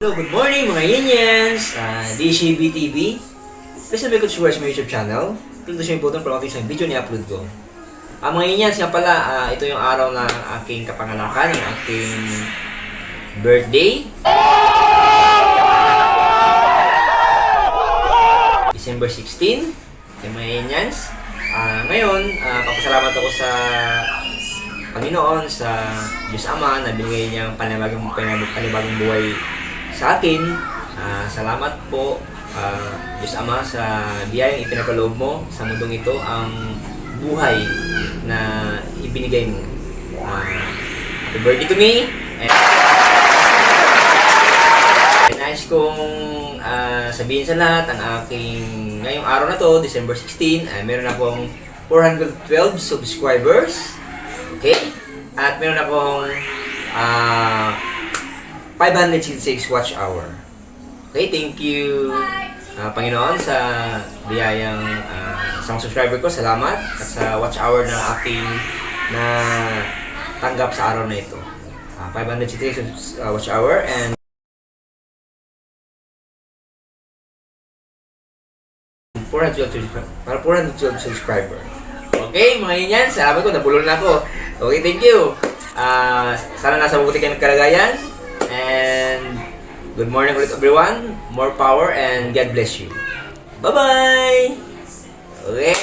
Hello, good morning mga Yinians! DCB TV. Please subscribe to my YouTube channel. Click the same button para makita sa video na upload ko. Mga Yinians, nga pala, ito yung araw ng aking kapanganakan, ng aking birthday. December 16. Mga Yinians. Ngayon, papasalamat ako sa Panginoon, sa Diyos Ama na binigay niyang panibagong buhay sa akin. Salamat po, Diyos Ama, sa biyayang ipinagkaloob mo sa mundong ito, ang buhay na ibinigay mo. Happy birthday to me! And nais kong sabihin sa lahat, ang aking ngayong araw na to, December 16, meron akong 412 subscribers. Okay? At meron akong 566 watch hour. Okay, thank you Panginoon sa biyayang isang subscriber ko. Salamat at sa watch hour na aking na tanggap sa araw na ito. 566 watch hour and 412 subscriber. Okay, mga Yinian, salamat ko, nabulol na ako. Okay, thank you. Sana nasa mabuti kayong kalagayan. And good morning ulit everyone. More power and God bless you. Bye-bye! Okay.